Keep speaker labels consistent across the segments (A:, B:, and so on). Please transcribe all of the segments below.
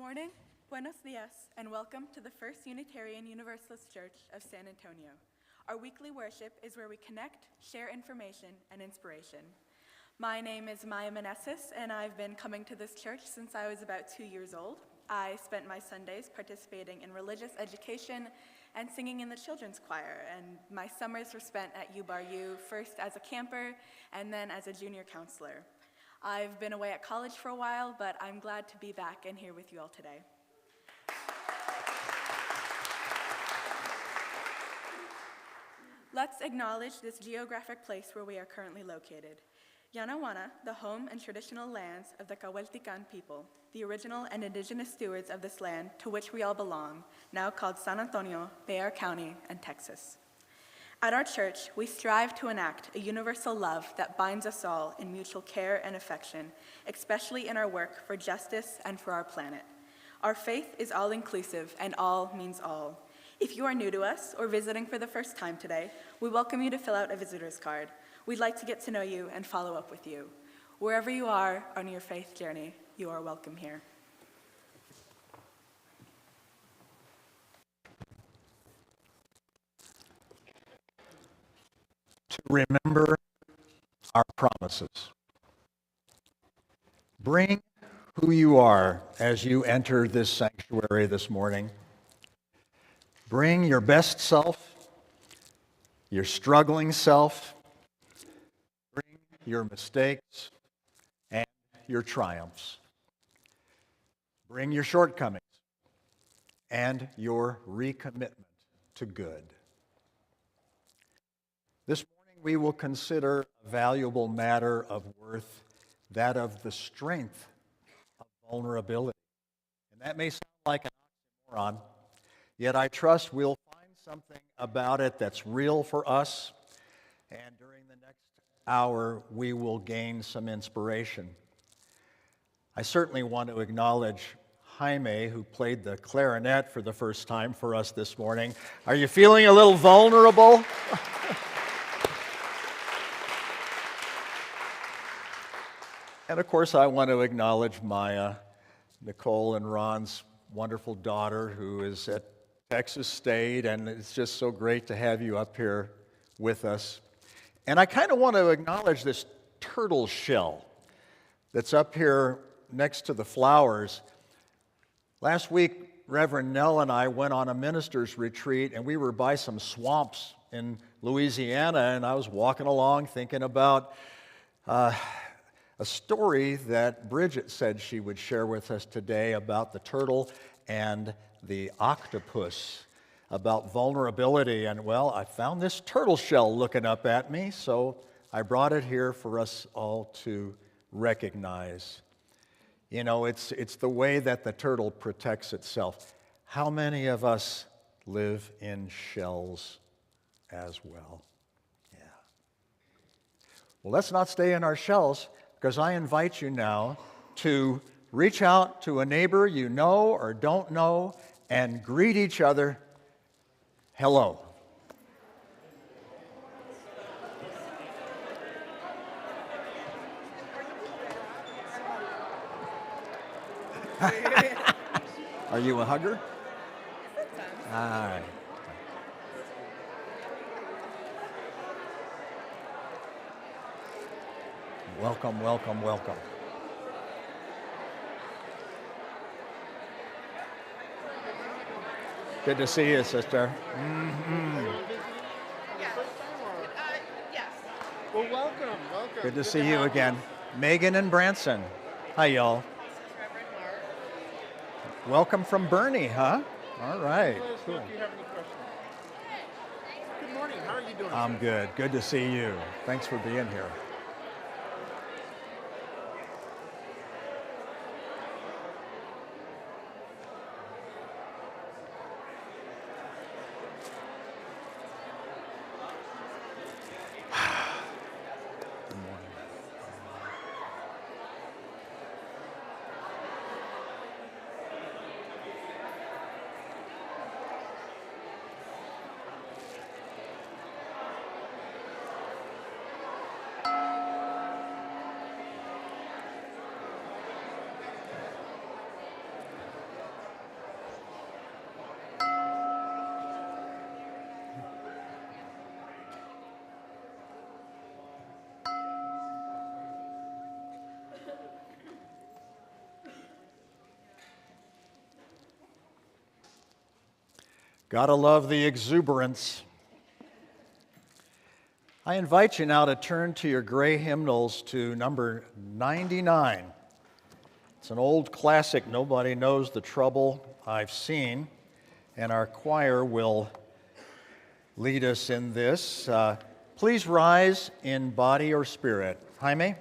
A: morning, buenos dias, and welcome to the First Unitarian Universalist Church of San Antonio. Our weekly worship is where we connect, share information, and inspiration. My name is Maia Meneses, and I've been coming to this church since I was about 2 years old. I spent my Sundays participating in religious education and singing in the children's choir, and my summers were spent at U-Bar-U, first as a camper and then as a junior counselor. I've been away at college for a while, but I'm glad to be back and here with you all today. Let's acknowledge this geographic place where we are currently located. Yanaguana, the home and traditional lands of the Cahueltican people, the original and indigenous stewards of this land to which we all belong, now called San Antonio, Bexar County, and Texas. At our church, we strive to enact a universal love that binds us all in mutual care and affection, especially in our work for justice and for our planet. Our faith is all-inclusive, and all means all. If you are new to us or visiting for the first time today, we welcome you to fill out a visitor's card. We'd like to get to know you and follow up with you. Wherever you are on your faith journey, you are welcome here.
B: To remember our promises. Bring who you are as you enter this sanctuary this morning. Bring your best self, your struggling self, bring your mistakes and your triumphs. Bring your shortcomings and your recommitment to good. This morning we will consider a valuable matter of worth, that of the strength of vulnerability. And that may sound like an oxymoron, yet I trust we'll find something about it that's real for us, and during the next hour we will gain some inspiration. I certainly want to acknowledge Jaime, who played the clarinet for the first time for us this morning. Are you feeling a little vulnerable? And of course, I want to acknowledge Maia, Nicole and Ron's wonderful daughter, who is at Texas State, and it's just so great to have you up here with us. And I kind of want to acknowledge this turtle shell that's up here next to the flowers. Last week, Reverend Nell and I went on a minister's retreat, and we were by some swamps in Louisiana, and I was walking along thinking about a story that Bridget said she would share with us today about the turtle and the octopus, about vulnerability. And well, I found this turtle shell looking up at me, so I brought it here for us all to recognize. You know, it's the way that the turtle protects itself. How many of us live in shells as well? Yeah. Well, let's not stay in our shells, because I invite you now to reach out to a neighbor you know or don't know and greet each other. Hello. Are you a hugger? All right. Welcome, welcome, welcome. Good to see you, sister. Mm-hmm.
C: Yes. Yes. Well, welcome.
B: Good to see you again. Megan and Branson. Hi, y'all. Welcome from Bernie, huh? All right.
C: Cool. If you have any questions. Good morning. How are you doing?
B: I'm good. Good to see you. Thanks for being here. Gotta love the exuberance. I invite you now to turn to your gray hymnals to number 99. It's an old classic, Nobody Knows the Trouble I've Seen, and our choir will lead us in this. Please rise in body or spirit. Jaime?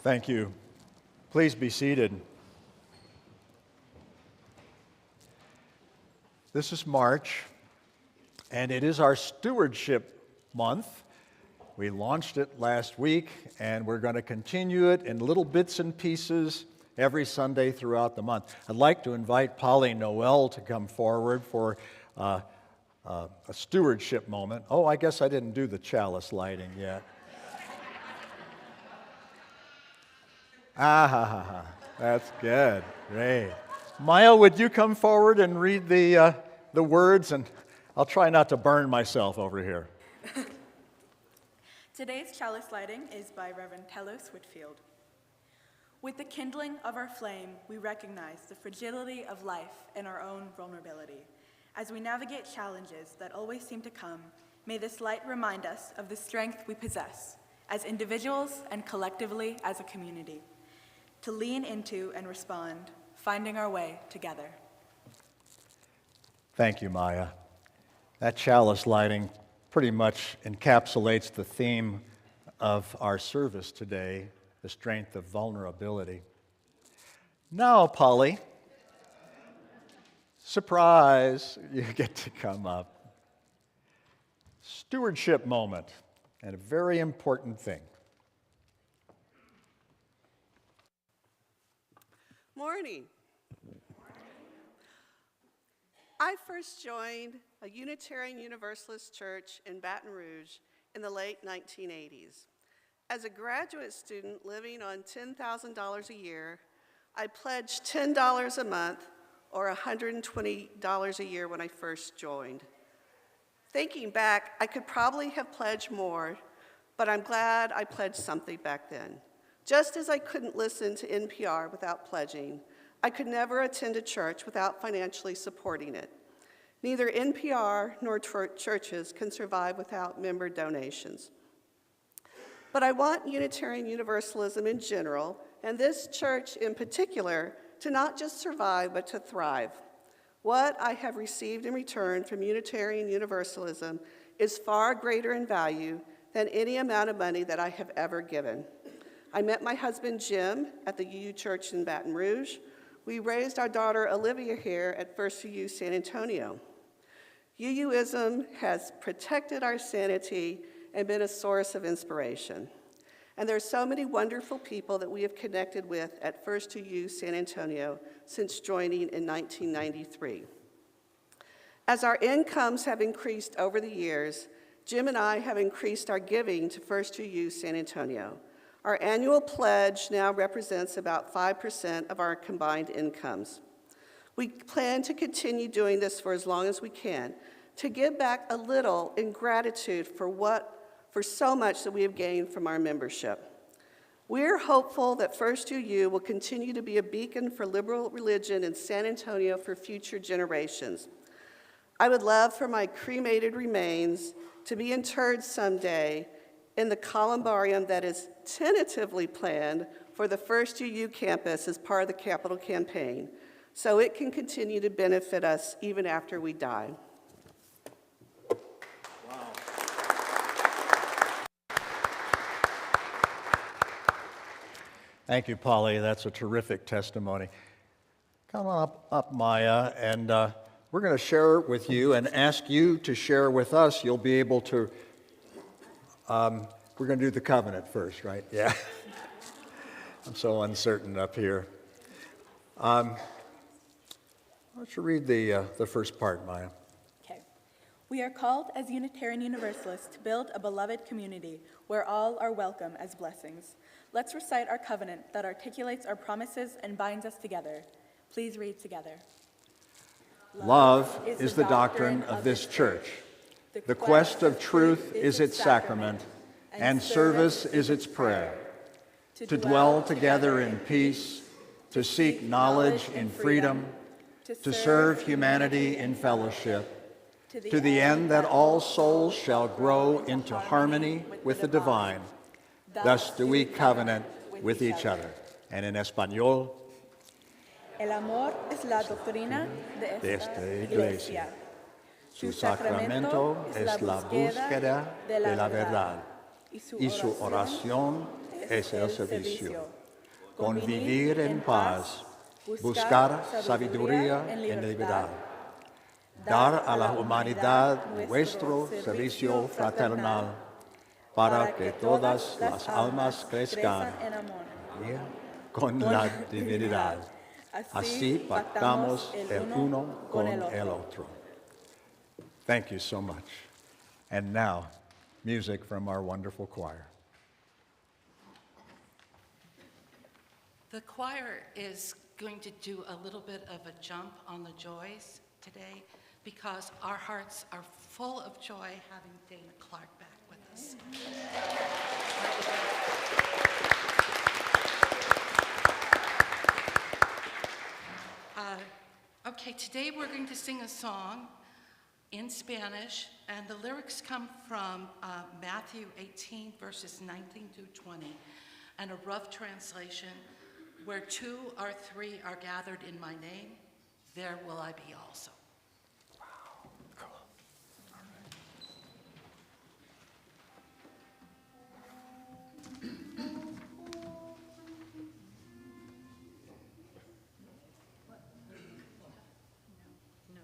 B: Thank you. Please be seated. This is March, and it is our Stewardship Month. We launched it last week, and we're going to continue it in little bits and pieces every Sunday throughout the month. I'd like to invite Polly Noel to come forward for a stewardship moment. Oh, I guess I didn't do the chalice lighting yet. That's good. Great. Maia, would you come forward and read the words? And I'll try not to burn myself over here.
A: Today's chalice lighting is by Reverend Telos Whitfield. With the kindling of our flame, we recognize the fragility of life and our own vulnerability. As we navigate challenges that always seem to come, may this light remind us of the strength we possess as individuals and collectively as a community, to lean into and respond, finding our way together.
B: Thank you, Maia. That chalice lighting pretty much encapsulates the theme of our service today, the strength of vulnerability. Now, Polly, surprise, you get to come up. Stewardship moment, and a very important thing.
D: Morning. I first joined a Unitarian Universalist church in Baton Rouge in the late 1980s. As a graduate student living on $10,000 a year, I pledged $10 a month or $120 a year when I first joined. Thinking back, I could probably have pledged more, but I'm glad I pledged something back then. Just as I couldn't listen to NPR without pledging, I could never attend a church without financially supporting it. Neither NPR nor churches can survive without member donations. But I want Unitarian Universalism in general, and this church in particular, to not just survive, but to thrive. What I have received in return from Unitarian Universalism is far greater in value than any amount of money that I have ever given. I met my husband Jim at the UU Church in Baton Rouge. We raised our daughter Olivia here at First UU San Antonio. UUism has protected our sanity and been a source of inspiration. And there are so many wonderful people that we have connected with at First UU San Antonio since joining in 1993. As our incomes have increased over the years, Jim and I have increased our giving to First UU San Antonio. Our annual pledge now represents about 5% of our combined incomes. We plan to continue doing this for as long as we can, to give back a little in gratitude for so much that we have gained from our membership. We're hopeful that First UU will continue to be a beacon for liberal religion in San Antonio for future generations. I would love for my cremated remains to be interred someday in the columbarium that is tentatively planned for the First UU campus as part of the capital campaign, so it can continue to benefit us even after we die.
B: Thank you, Polly. That's a terrific testimony. Come on up, Maia, and we're going to share with you and ask you to share with us. You'll be able to, we're going to do the covenant first, right? Yeah. I'm so uncertain up here. Why don't you read the first part, Maia?
A: Okay. We are called as Unitarian Universalists to build a beloved community where all are welcome as blessings. Let's recite our covenant that articulates our promises and binds us together. Please read together.
B: Love is the doctrine of this church. The quest of truth is its sacrament, and service is its prayer. To dwell together in peace, to seek knowledge in freedom, to serve humanity in fellowship, to the end that all souls shall grow into harmony with the divine. Thus do we covenant with each other. And in Español,
A: El amor es la doctrina de esta iglesia.
B: Su sacramento es la búsqueda de la verdad, y su oración es el servicio. Convivir en paz, buscar sabiduría en libertad, dar a la humanidad nuestro servicio fraternal, para que todas las almas crezcan con la divinidad. Así pactamos el uno con el otro. Thank you so much. And now, music from our wonderful choir.
E: The choir is going to do a little bit of a jump on the joys today because our hearts are full of joy having Dana Clark back with us. Okay, today we're going to sing a song in Spanish, and the lyrics come from Matthew 18, verses 19 through 20, and a rough translation, where 2 or 3 are gathered in my name, there will I be also.
B: Wow, cool. All right.
E: No.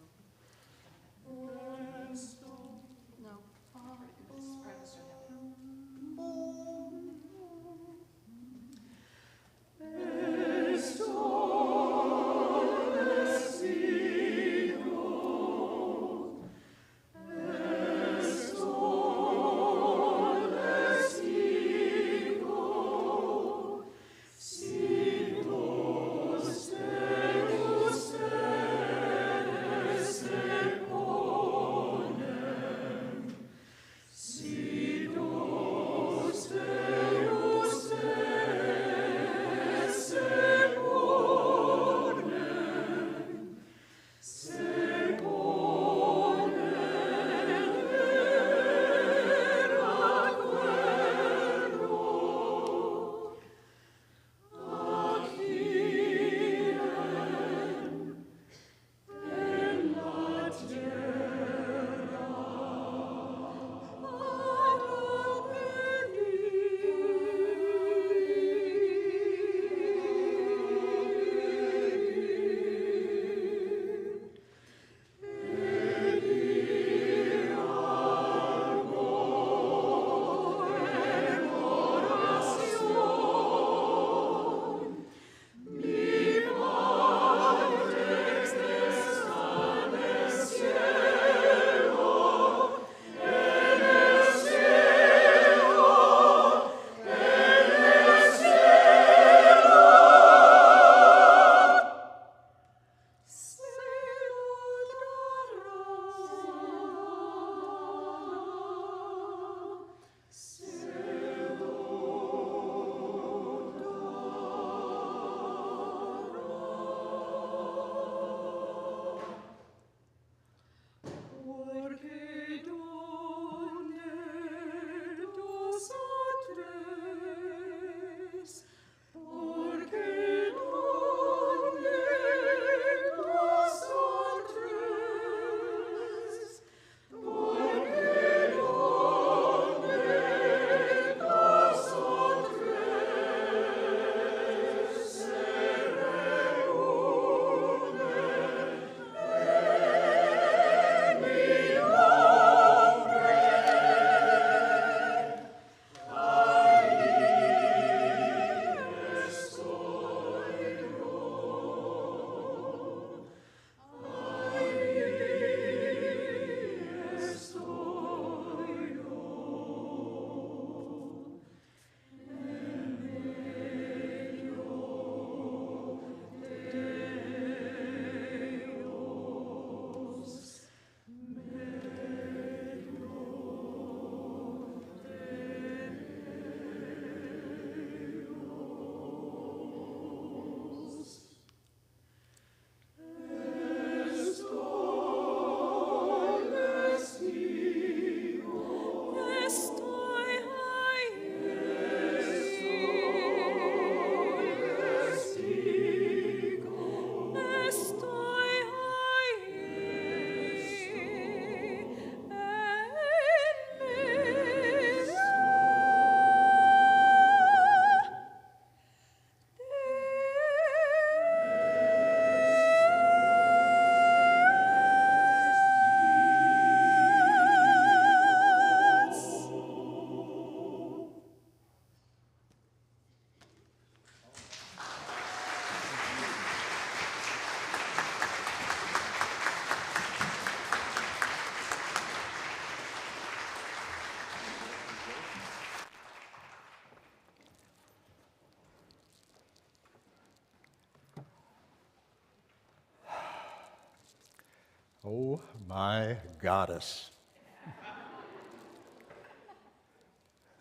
B: Oh, my goddess.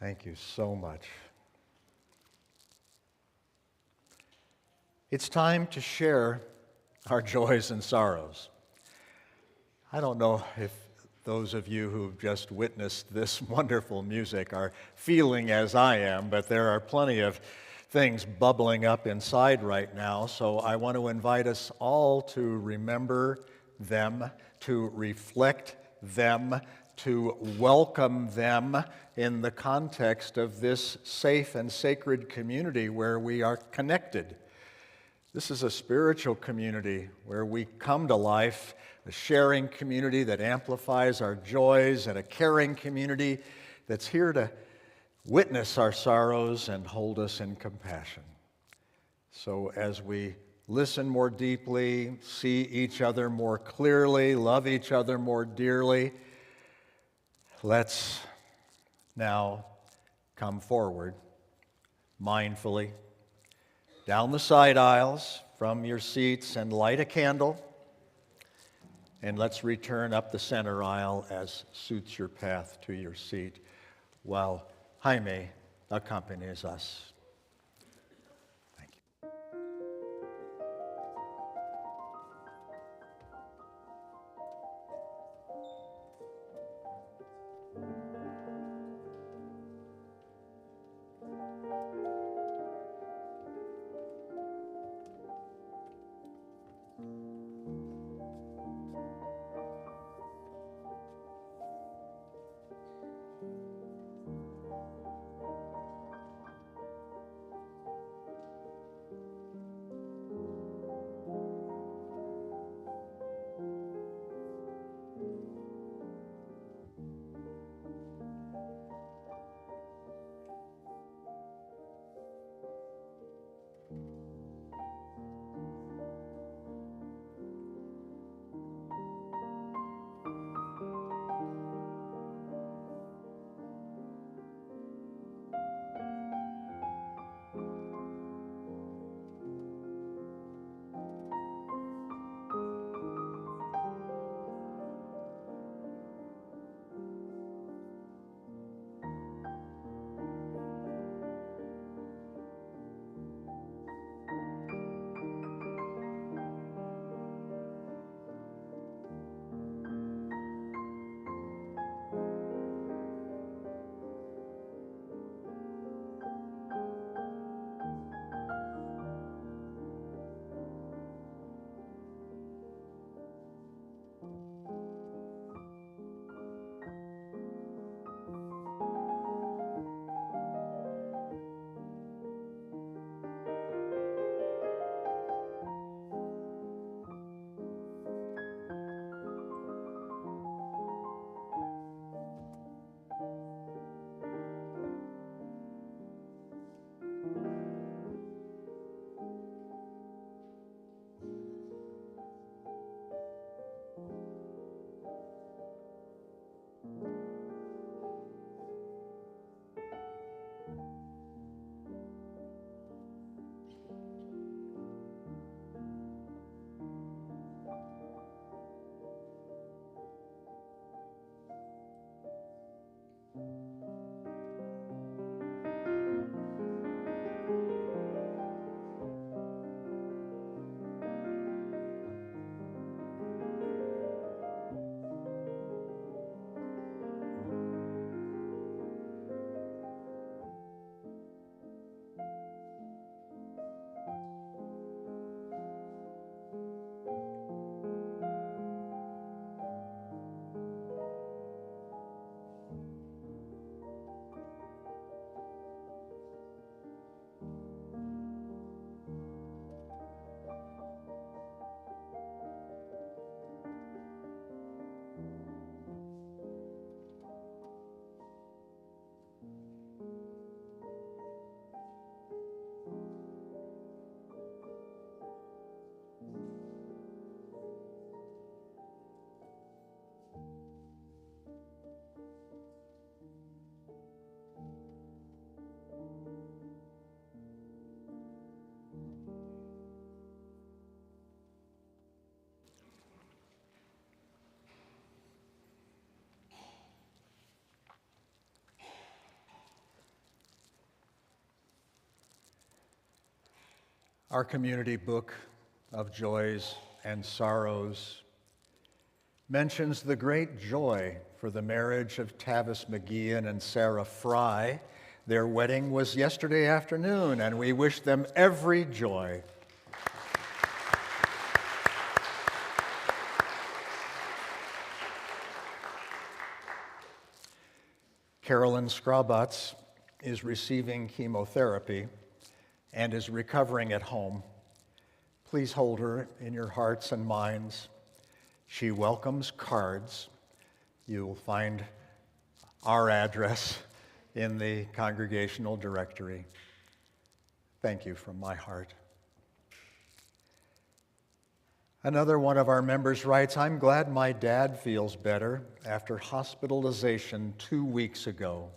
B: Thank you so much. It's time to share our joys and sorrows. I don't know if those of you who've just witnessed this wonderful music are feeling as I am, but there are plenty of things bubbling up inside right now, so I want to invite us all to remember them, to reflect them, to welcome them in the context of this safe and sacred community where we are connected. This is a spiritual community where we come to life, a sharing community that amplifies our joys, and a caring community that's here to witness our sorrows and hold us in compassion. So as we listen more deeply, see each other more clearly, love each other more dearly, let's now come forward mindfully down the side aisles from your seats and light a candle, and let's return up the center aisle as suits your path to your seat while Jaime accompanies us. Thank you. Our community book of joys and sorrows mentions the great joy for the marriage of Tavis McGeehan and Sarah Fry. Their wedding was yesterday afternoon, and we wish them every joy. Carolyn Skrabacz is receiving chemotherapy and is recovering at home. Please hold her in your hearts and minds. She welcomes cards. You will find our address in the congregational directory. Thank you from my heart. Another one of our members writes, "I'm glad my dad feels better after hospitalization 2 weeks ago."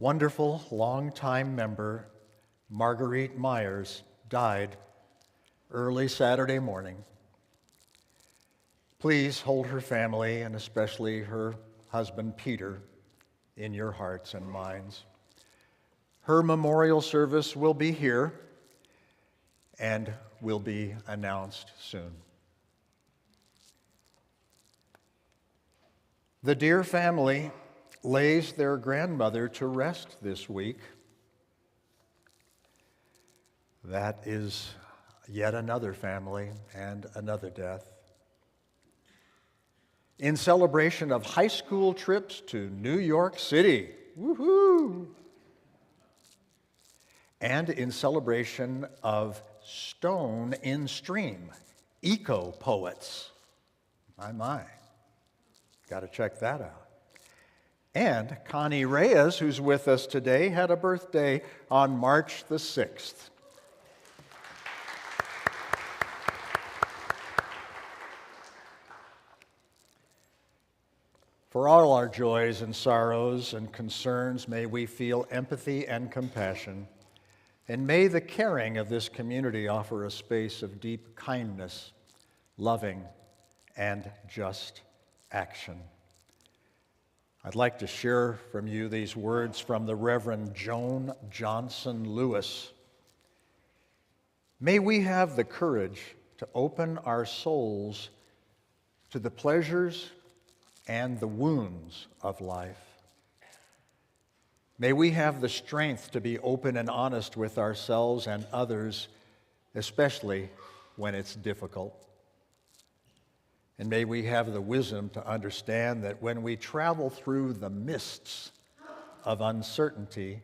B: Wonderful longtime member Marguerite Myers died early Saturday morning. Please hold her family and especially her husband Peter in your hearts and minds. Her memorial service will be here and will be announced soon. The Dear family lays their grandmother to rest this week. That is yet another family and another death. In celebration of high school trips to New York City, woohoo! And in celebration of Stone in Stream, eco-poets. My. Got to check that out. And Connie Reyes, who's with us today, had a birthday on March the 6th. For all our joys and sorrows and concerns, may we feel empathy and compassion. And may the caring of this community offer a space of deep kindness, loving, and just action. I'd like to share from you these words from the Reverend Joan Johnson Lewis. May we have the courage to open our souls to the pleasures and the wounds of life. May we have the strength to be open and honest with ourselves and others, especially when it's difficult. And may we have the wisdom to understand that when we travel through the mists of uncertainty,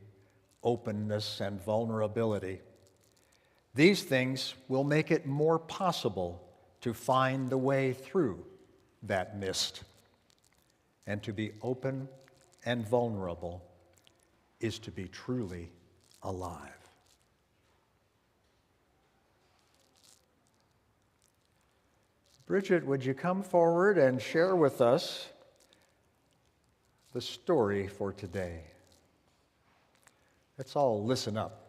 B: openness, and vulnerability, these things will make it more possible to find the way through that mist. And to be open and vulnerable is to be truly alive. Bridget, would you come forward and share with us the story for today? Let's all listen up.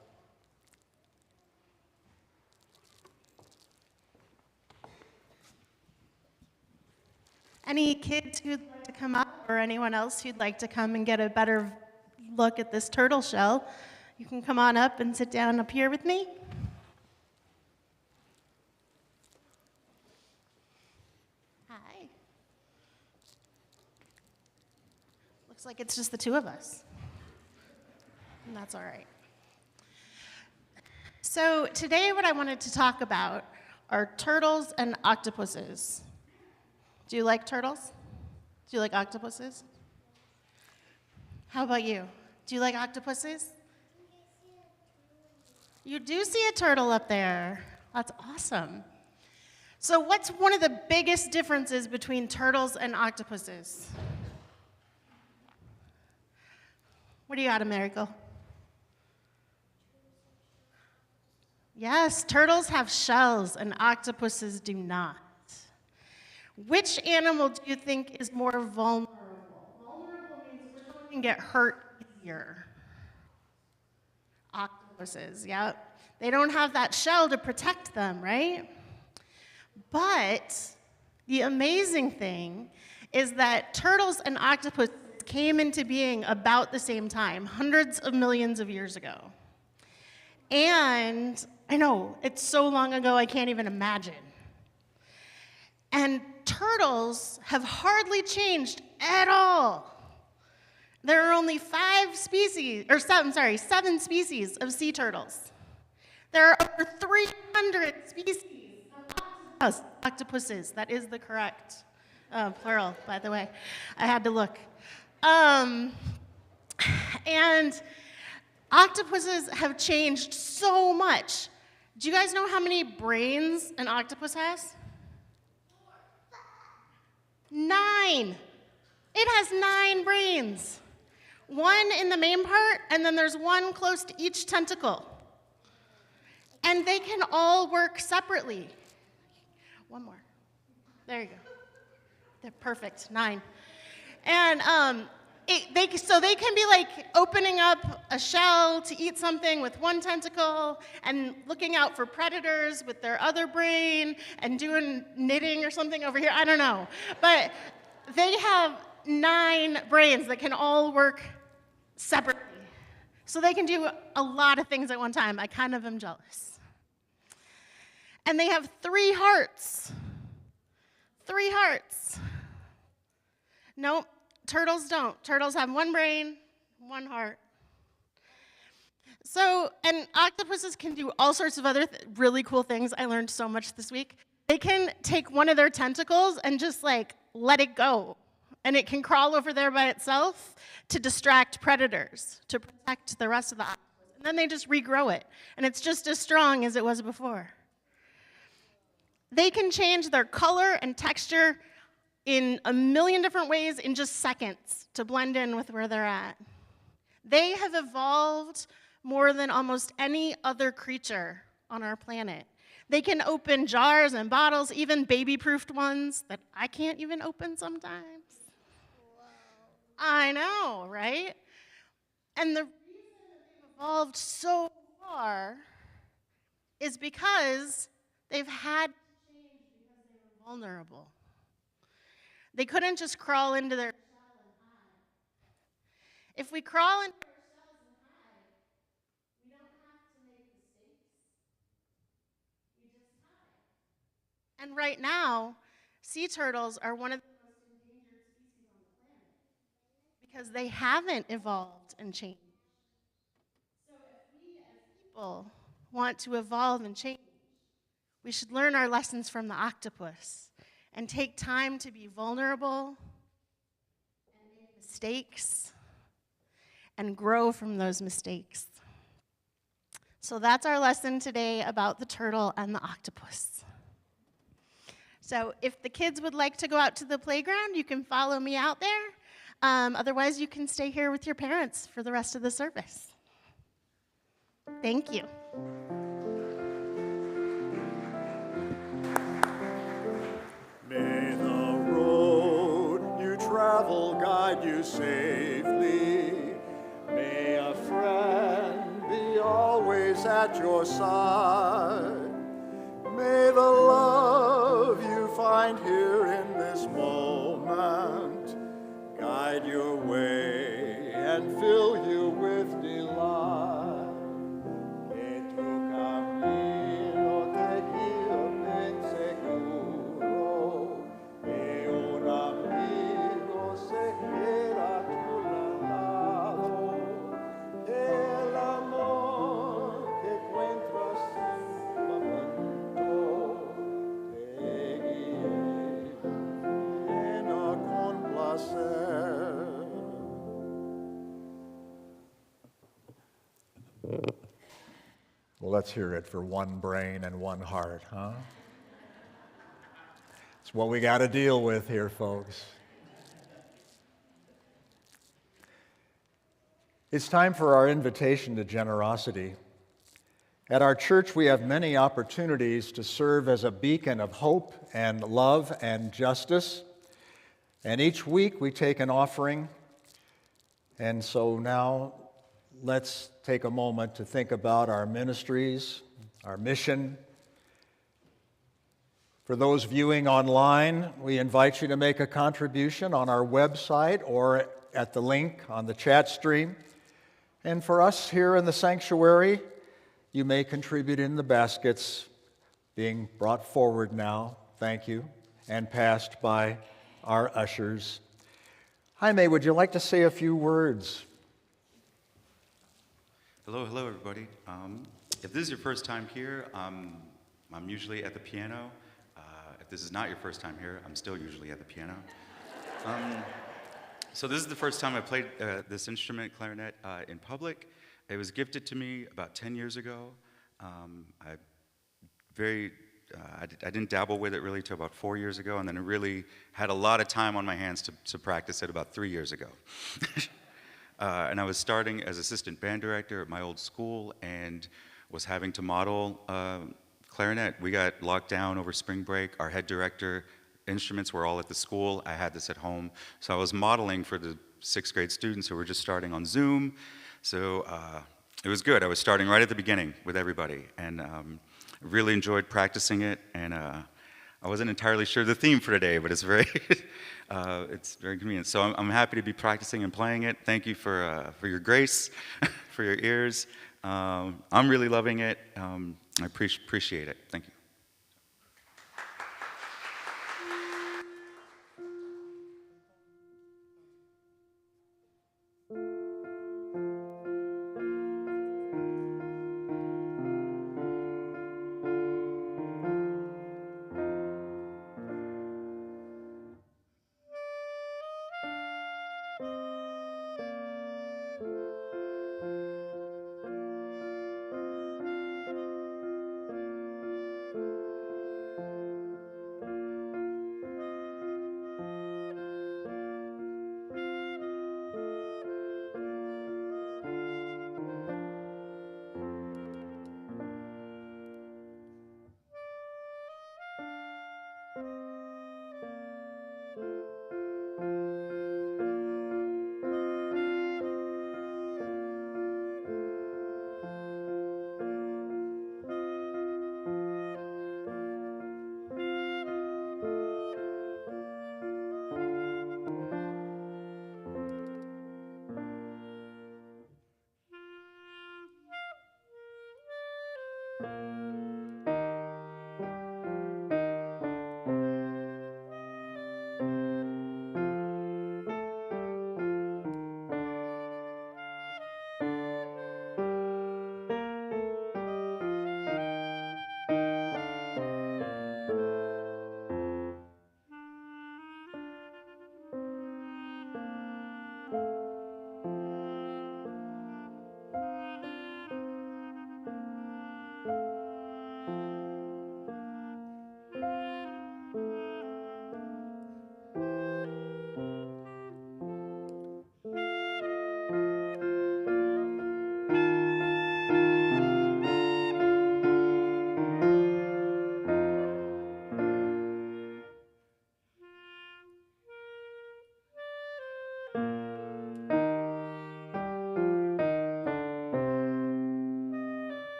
C: Any kids who'd like to come up, or anyone else who'd like to come and get a better look at this turtle shell, you can come on up and sit down up here with me. Hi. Looks like it's just the two of us. And that's all right. So today what I wanted to talk about are turtles and octopuses. Do you like turtles? Do you like octopuses? How about you? Do you like octopuses? You do see a turtle up there. That's awesome. So what's one of the biggest differences between turtles and octopuses? What do you got, Americo? Yes, turtles have shells and octopuses do not. Which animal do you think is more vulnerable? Vulnerable means which one can get hurt easier? Octopuses, yeah. They don't have that shell to protect them, right? But the amazing thing is that turtles and octopuses came into being about the same time, hundreds of millions of years ago. And I know, it's so long ago I can't even imagine. And turtles have hardly changed at all. There are only 7 species of sea turtles. There are over 300 species of octopuses. That is the correct plural, by the way. I had to look. And octopuses have changed so much. Do you guys know how many brains an octopus has? 9. It has 9 brains. 1 in the main part, and then there's 1 close to each tentacle. And they can all work separately. 1 more. There you go. They're perfect, 9. And so they can be like opening up a shell to eat something with 1 tentacle and looking out for predators with their other brain and doing knitting or something over here. I don't know. But they have 9 brains that can all work separately. So they can do a lot of things at one time. I kind of am jealous. And they have 3 hearts. 3 hearts. Nope, turtles don't. Turtles have 1 brain, 1 heart. So, and octopuses can do all sorts of other really cool things. I learned so much this week. They can take one of their tentacles and just like let it go. And it can crawl over there by itself to distract predators, to protect the rest of the octopus. And then they just regrow it. And it's just as strong as it was before. They can change their color and texture in a million different ways in just seconds to blend in with where they're at. They have evolved more than almost any other creature on our planet. They can open jars and bottles, even baby-proofed ones that I can't even open sometimes. I know, right? And the reason that they've evolved so far is because they've had to change because they were vulnerable. They couldn't just crawl into their shell and hide. If we crawl into our shells and hide, we don't have to make mistakes. We just hide. And right now, sea turtles are one of the most endangered species on the planet because they haven't evolved and changed. So if we as people want to evolve and change, we should learn our lessons from the octopus and take time to be vulnerable and make mistakes and grow from those mistakes. So that's our lesson today about the turtle and the octopus. So if the kids would like to go out to the playground, you can follow me out there. Otherwise, you can stay here with your parents for the rest of the service. Thank you.
B: May the road you travel guide you safely. May a friend be always at your side. May the love you find here in this moment guide your way and fill you with delight. Que tu camino te guíe bien seguro, y un amigo se queda a tu lado. El amor que encuentras en un momento te guíe llena con placer. Well, let's hear it for 1 brain and 1 heart, huh? It's what we got to deal with here, folks. It's time for our invitation to generosity. At our church, we have many opportunities to serve as a beacon of hope and love and justice. And each week we take an offering. And so now let's take a moment to think about our ministries, our mission. For those viewing online, we invite you to make a contribution on our website or at the link on the chat stream. And for us here in the sanctuary, You may contribute in the baskets being brought forward now, thank you, and passed by our ushers. Jaime, would you like to say a few words?
F: Hello, everybody. If this is your first time here, I'm usually at the piano. If this is not your first time here, I'm still usually at the piano. So this is the first time I played this instrument, clarinet, in public. It was gifted to me about 10 years ago. I didn't dabble with it really till about 4 years ago, and then I really had a lot of time on my hands to practice it about 3 years ago. And I was starting as assistant band director at my old school and was having to model clarinet. We got locked down over spring break. Our head director, instruments were all at the school. I had this at home. So I was modeling for the 6th grade students who were just starting on Zoom. So it was good. I was starting right at the beginning with everybody. And really enjoyed practicing it. And I wasn't entirely sure the theme for today, but it's very, it's very convenient. So I'm happy to be practicing and playing it. Thank you for your grace, for your ears. I'm really loving it. I appreciate it. Thank you.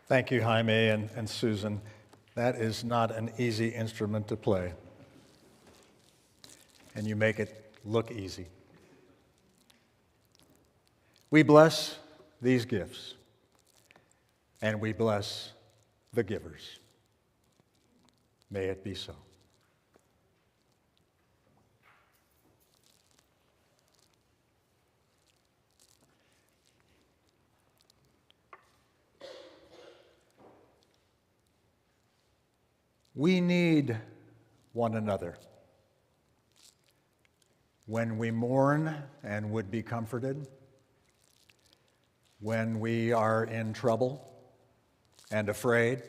B: Thank you, Jaime and Susan. That is not an easy instrument to play. And you make it look easy. We bless these gifts, and we bless the givers. May it be so. We need one another. when we mourn and would be comforted, when we are in trouble and afraid,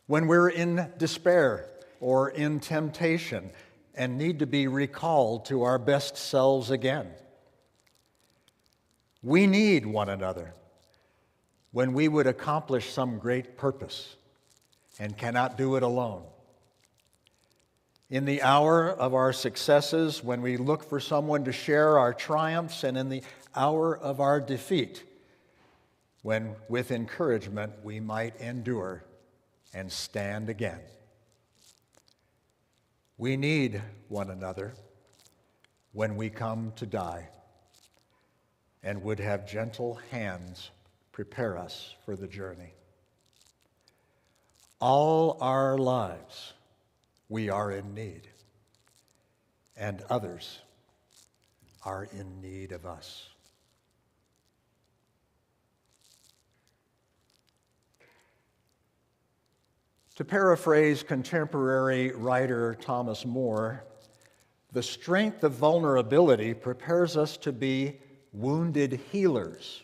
B: when we're in despair or in temptation and need to be recalled to our best selves again. We need one another when we would accomplish some great purpose and cannot do it alone. In the hour of our successes, when we look for someone to share our triumphs, and in the hour of our defeat, when with encouragement we might endure and stand again. We need one another when we come to die and would have gentle hands prepare us for the journey. All our lives we are in need, and others are in need of us. To paraphrase contemporary writer Thomas More, the strength of vulnerability prepares us to be wounded healers.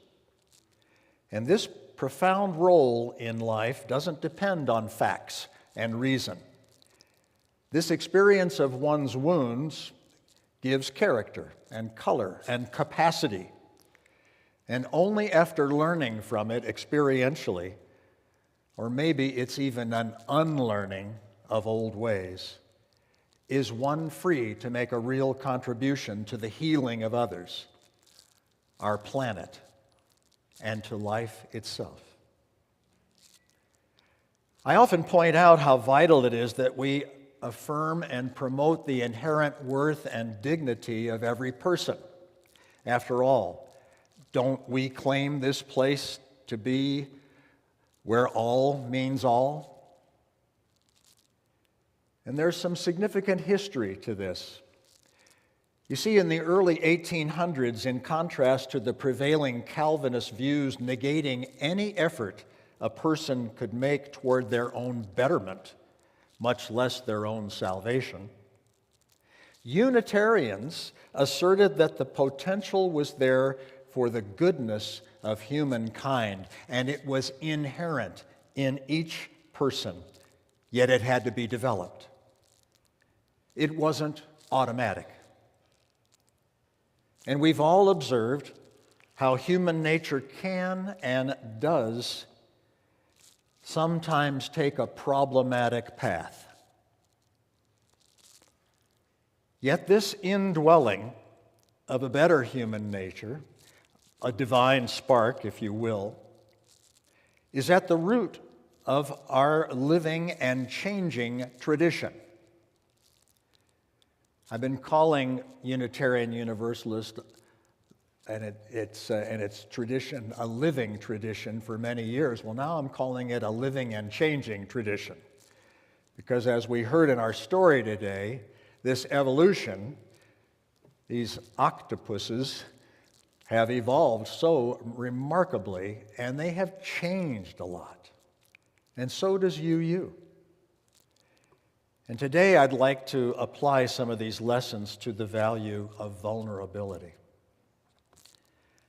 B: And this profound role in life doesn't depend on facts and reason. This experience of one's wounds gives character and color and capacity. And only after learning from it experientially, or maybe it's even an unlearning of old ways, is one free to make a real contribution to the healing of others, our planet, and to life itself. I often point out how vital it is that we affirm and promote the inherent worth and dignity of every person. After all, don't we claim this place to be where all means all? And there's some significant history to this. You see, in the early 1800s, in contrast to the prevailing Calvinist views negating any effort a person could make toward their own betterment, much less their own salvation, Unitarians asserted that the potential was there for the goodness of humankind, and it was inherent in each person, yet it had to be developed. It wasn't automatic. And we've all observed how human nature can and does sometimes take a problematic path. Yet this indwelling of a better human nature, a divine spark, if you will, is at the root of our living and changing tradition. I've been calling Unitarian Universalist and its tradition a living tradition for many years. Well, now I'm calling it a living and changing tradition, because as we heard in our story today, this evolution, these octopuses, have evolved so remarkably, and they have changed a lot. And so does you. And today I'd like to apply some of these lessons to the value of vulnerability.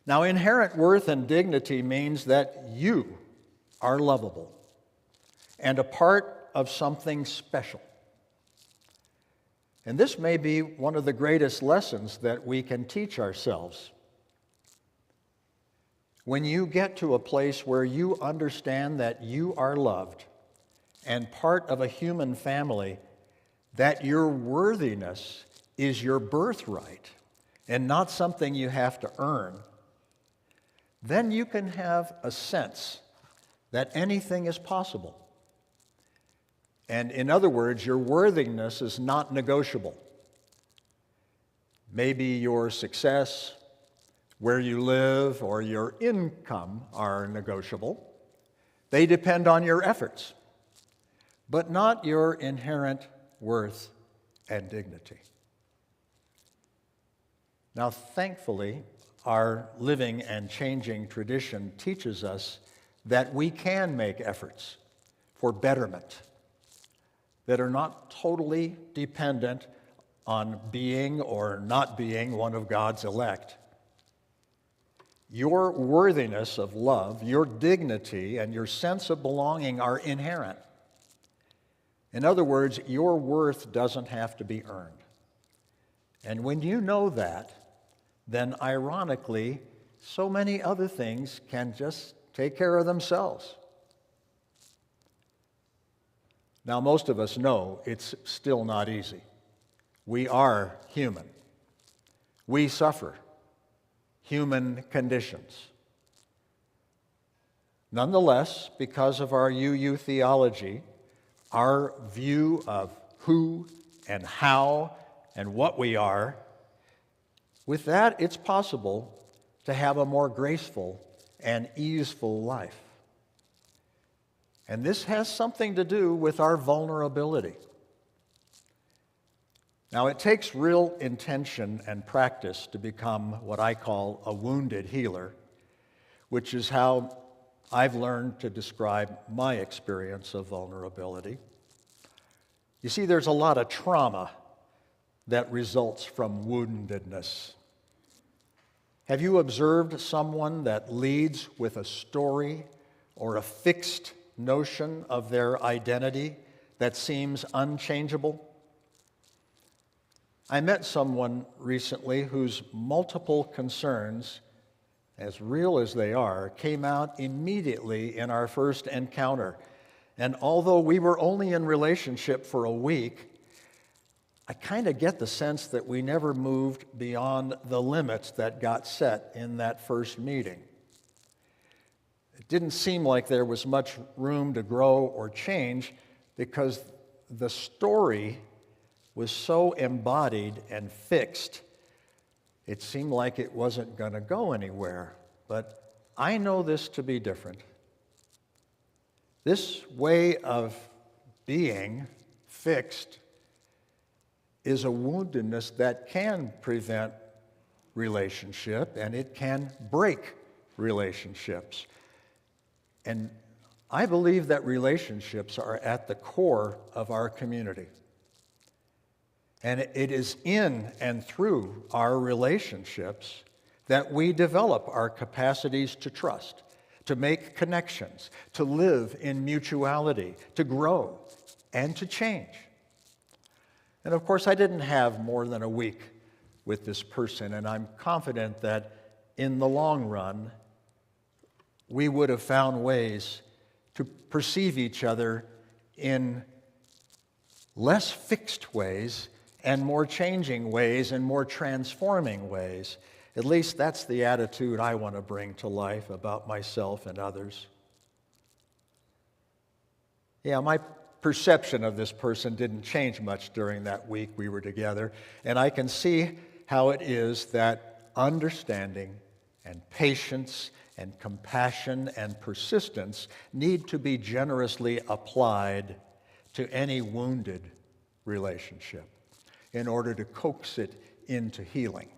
B: Now, inherent worth and dignity means that you are lovable and a part of something special. And this may be one of the greatest lessons that we can teach ourselves. When you get to a place where you understand that you are loved and part of a human family, that your worthiness is your birthright and not something you have to earn, then you can have a sense that anything is possible. And in other words, your worthiness is not negotiable. Maybe your success, where you live, or your income are negotiable. They depend on your efforts, but not your inherent worth and dignity. Now, thankfully, our living and changing tradition teaches us that we can make efforts for betterment that are not totally dependent on being or not being one of God's elect. Your worthiness of love, your dignity, and your sense of belonging are inherent. In other words, your worth doesn't have to be earned. And when you know that, then ironically, so many other things can just take care of themselves. Now, most of us know it's still not easy. We are human. We suffer human conditions. Nonetheless, because of our UU theology, our view of who and how and what we are, with that, it's possible to have a more graceful and easeful life. And this has something to do with our vulnerability. Now, it takes real intention and practice to become what I call a wounded healer, which is how I've learned to describe my experience of vulnerability. You see, there's a lot of trauma that results from woundedness. Have you observed someone that leads with a story or a fixed notion of their identity that seems unchangeable? I met someone recently whose multiple concerns, as real as they are, came out immediately in our first encounter. And although we were only in relationship for a week, I kind of get the sense that we never moved beyond the limits that got set in that first meeting. It didn't seem like there was much room to grow or change because the story was so embodied and fixed, it seemed like it wasn't going to go anywhere. But I know this to be different. This way of being fixed is a woundedness that can prevent relationship, and it can break relationships. And I believe that relationships are at the core of our community. And it is in and through our relationships that we develop our capacities to trust, to make connections, to live in mutuality, to grow, and to change. And of course, I didn't have more than a week with this person, and I'm confident that in the long run, we would have found ways to perceive each other in less fixed ways and more changing ways and more transforming ways. At least that's the attitude I want to bring to life about myself and others. Yeah, my perception of this person didn't change much during that week we were together, and I can see how it is that understanding and patience and compassion and persistence need to be generously applied to any wounded relationship in order to coax it into healing.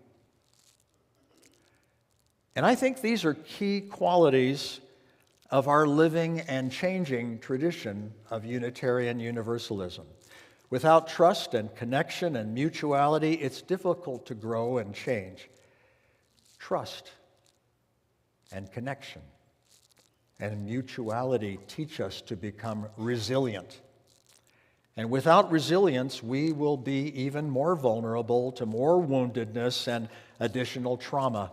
B: And I think these are key qualities of our living and changing tradition of Unitarian Universalism. Without trust and connection and mutuality, it's difficult to grow and change. Trust and connection and mutuality teach us to become resilient. And without resilience, we will be even more vulnerable to more woundedness and additional trauma.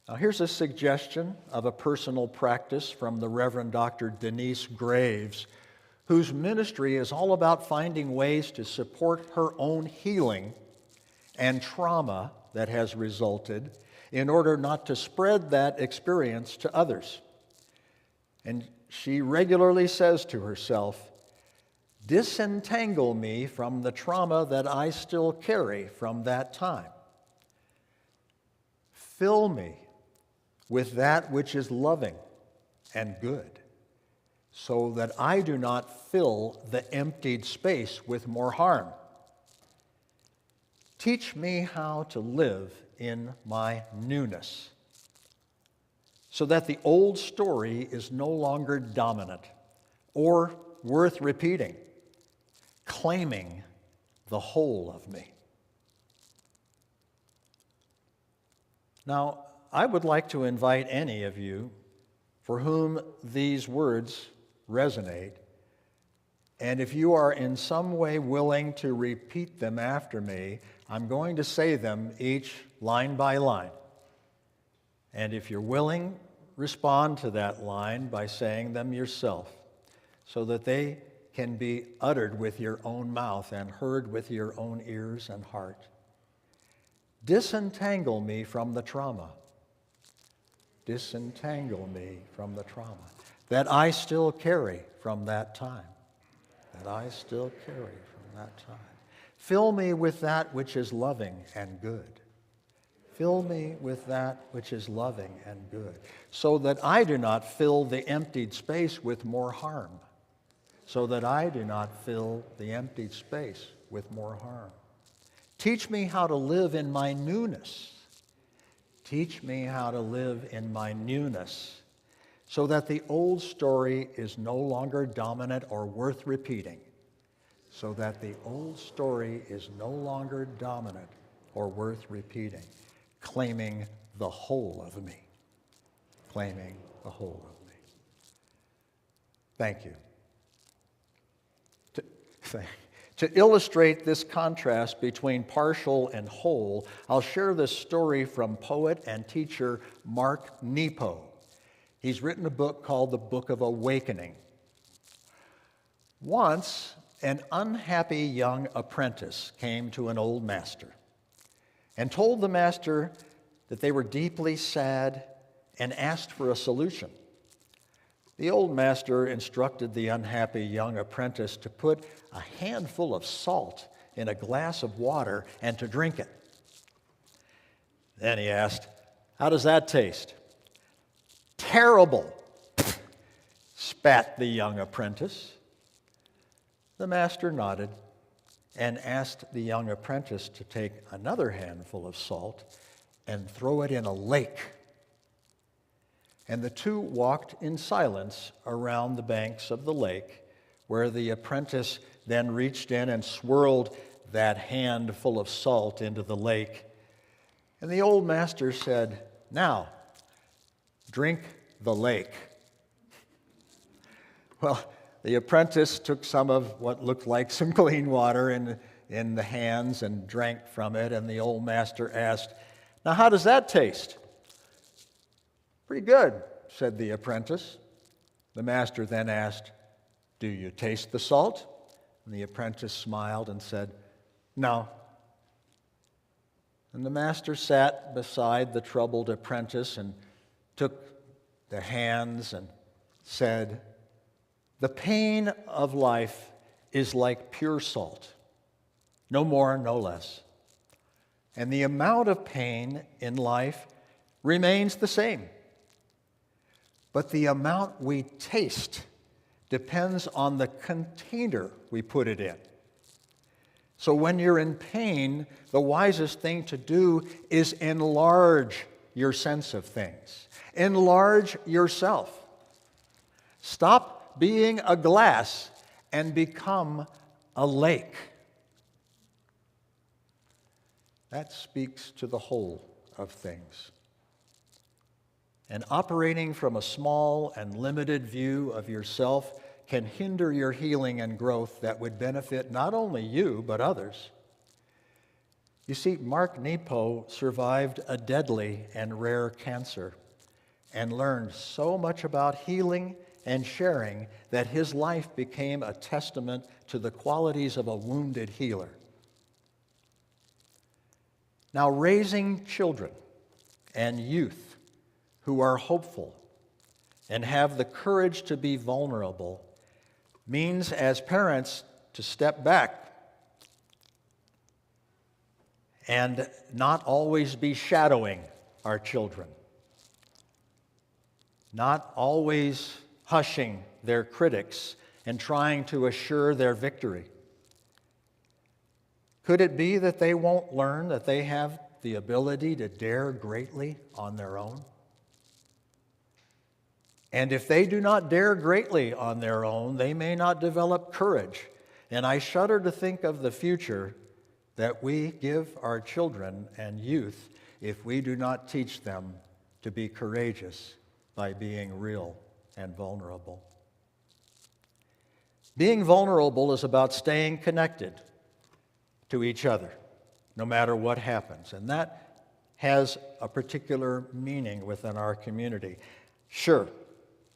B: Now, here's a suggestion of a personal practice from the Reverend Dr. Denise Graves, whose ministry is all about finding ways to support her own healing and trauma that has resulted in order not to spread that experience to others. And she regularly says to herself, "Disentangle me from the trauma that I still carry from that time. Fill me with that which is loving and good, so that I do not fill the emptied space with more harm. Teach me how to live in my newness, so that the old story is no longer dominant or worth repeating, claiming the whole of me. Now, I would like to invite any of you for whom these words resonate, and if you are in some way willing to repeat them after me, I'm going to say them each line by line. And if you're willing, respond to that line by saying them yourself, so that they can be uttered with your own mouth and heard with your own ears and heart. Disentangle me from the trauma. Disentangle me from the trauma that I still carry from that time. That I still carry from that time. Fill me with that which is loving and good. Fill me with that which is loving and good, so that I do not fill the emptied space with more harm. So that I do not fill the emptied space with more harm. Teach me how to live in my newness. Teach me how to live in my newness, so that the old story is no longer dominant or worth repeating. So that the old story is no longer dominant or worth repeating. Claiming the whole of me. Claiming the whole of me. Thank you. To illustrate this contrast between partial and whole, I'll share this story from poet and teacher Mark Nepo. He's written a book called The Book of Awakening. Once, an unhappy young apprentice came to an old master and told the master that they were deeply sad and asked for a solution. The old master instructed the unhappy young apprentice to put a handful of salt in a glass of water and to drink it. Then he asked, "How does that taste?" "Terrible," spat the young apprentice. The master nodded and asked the young apprentice to take another handful of salt and throw it in a lake. And the two walked in silence around the banks of the lake, where the apprentice then reached in and swirled that handful of salt into the lake. And the old master said, "Now, drink the lake." Well, the apprentice took some of what looked like some clean water in the hands and drank from it, and the old master asked, "Now, how does that taste?" "Pretty good," said the apprentice. The master then asked, "Do you taste the salt?" And the apprentice smiled and said, "No." And the master sat beside the troubled apprentice and took the hands and said, "The pain of life is like pure salt, no more, no less. And the amount of pain in life remains the same. But the amount we taste depends on the container we put it in. So when you're in pain, the wisest thing to do is enlarge your sense of things. Enlarge yourself. Stop being a glass and become a lake." That speaks to the whole of things. And operating from a small and limited view of yourself can hinder your healing and growth that would benefit not only you, but others. You see, Mark Nepo survived a deadly and rare cancer and learned so much about healing and sharing that his life became a testament to the qualities of a wounded healer. Now, raising children and youth who are hopeful and have the courage to be vulnerable means, as parents, to step back and not always be shadowing our children, not always hushing their critics and trying to assure their victory. Could it be that they won't learn that they have the ability to dare greatly on their own? And if they do not dare greatly on their own, they may not develop courage And I shudder to think of the future that we give our children and youth if we do not teach them to be courageous by being real and vulnerable. Being vulnerable is about staying connected to each other, no matter what happens. And that has a particular meaning within our community. Sure,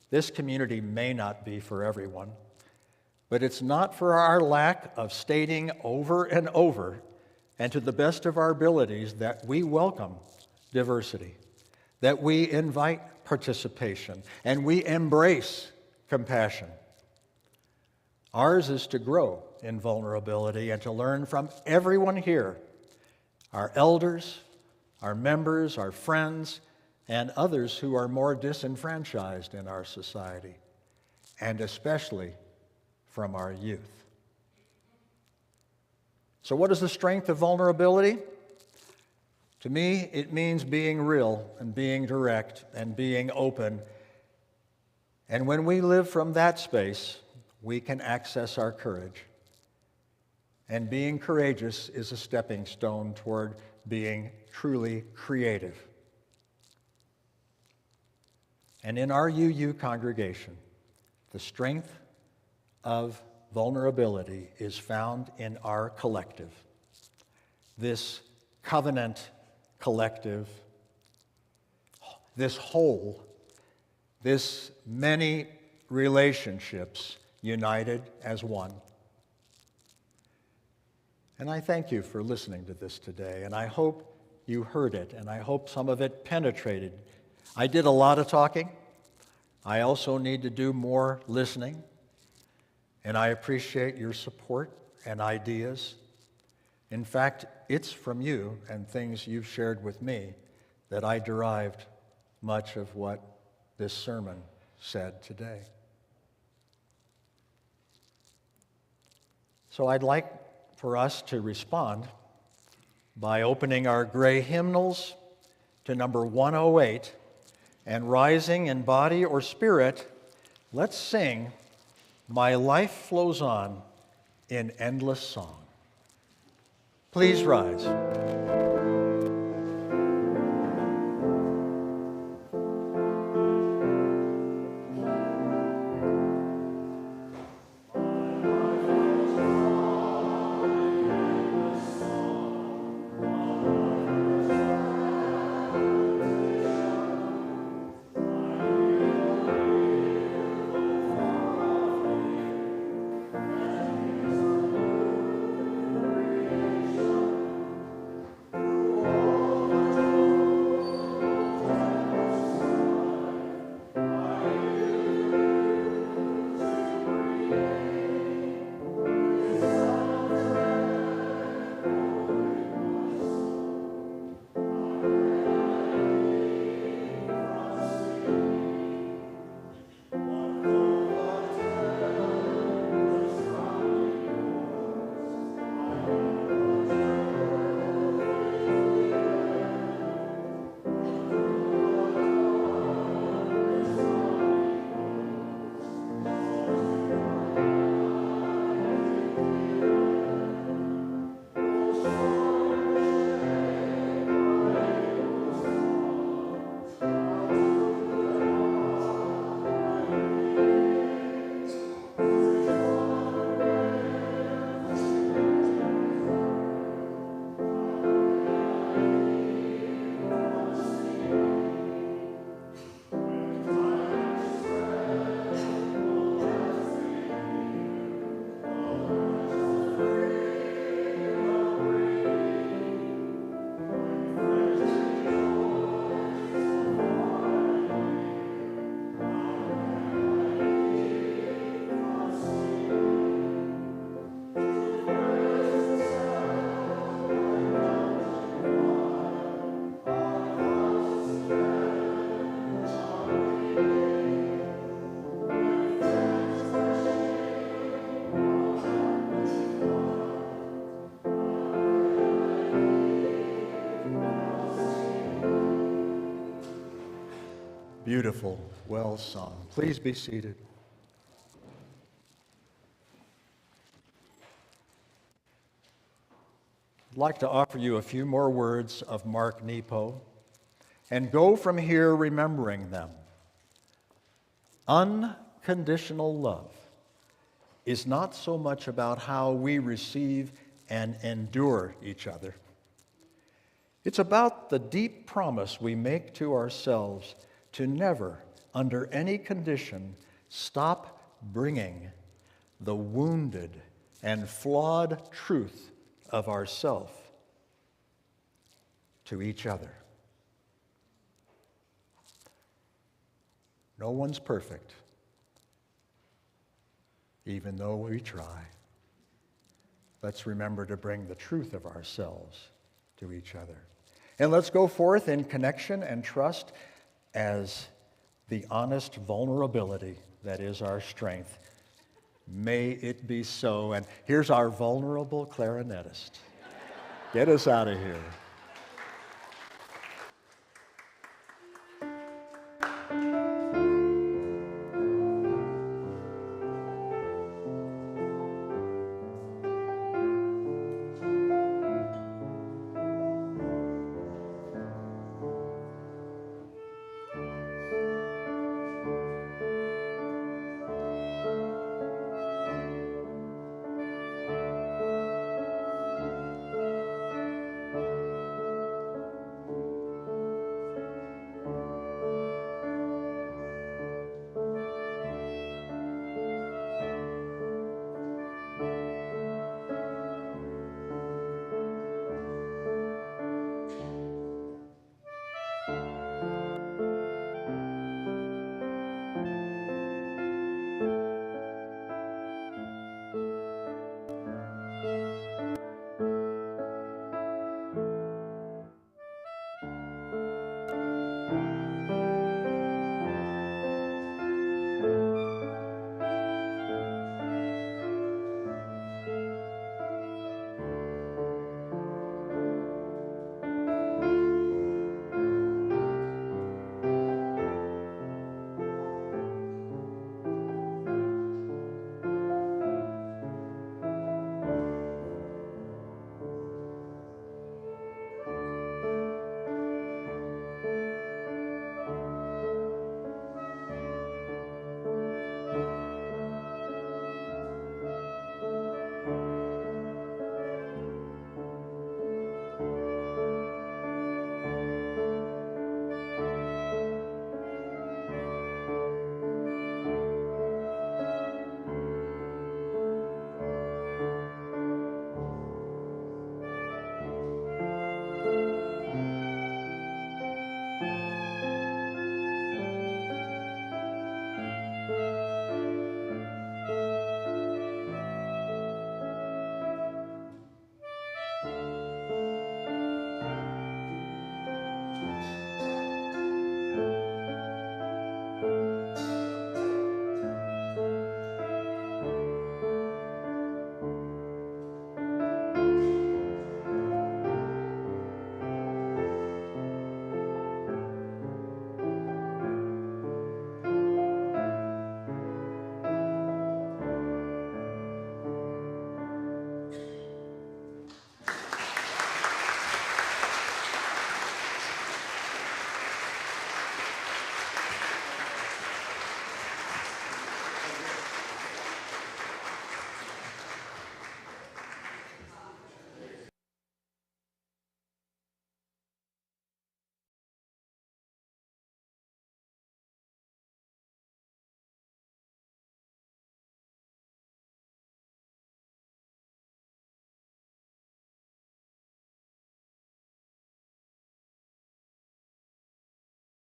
B: this community may not be for everyone, but it's not for our lack of stating over and over and to the best of our abilities that we welcome diversity, that we invite participation, and we embrace compassion. Ours is to grow in vulnerability and to learn from everyone here, our elders, our members, our friends, and others who are more disenfranchised in our society, and especially from our youth. So what is the strength of vulnerability? To me, it means being real and being direct and being open. And when we live from that space, we can access our courage. And being courageous is a stepping stone toward being truly creative. And in our UU congregation, the strength of vulnerability is found in our collective, this covenant collective, this whole, this many relationships united as one. And I thank you for listening to this today, and I hope you heard it, and I hope some of it penetrated. I did a lot of talking. I also need to do more listening, and I appreciate your support and ideas. In fact, it's from you and things you've shared with me that I derived much of what this sermon said today. So I'd like for us to respond by opening our gray hymnals to number 108, and rising in body or spirit, let's sing "My Life Flows On" in endless song. Please rise. Beautiful, well sung. Please be seated. I'd like to offer you a few more words of Mark Nepo and go from here remembering them. Unconditional love is not so much about how we receive and endure each other. It's about the deep promise we make to ourselves to never, under any condition, stop bringing the wounded and flawed truth of ourself to each other. No one's perfect, even though we try. Let's remember to bring the truth of ourselves to each other. And let's go forth in connection and trust as the honest vulnerability that is our strength. May it be so. And here's our vulnerable clarinetist. Get us out of here.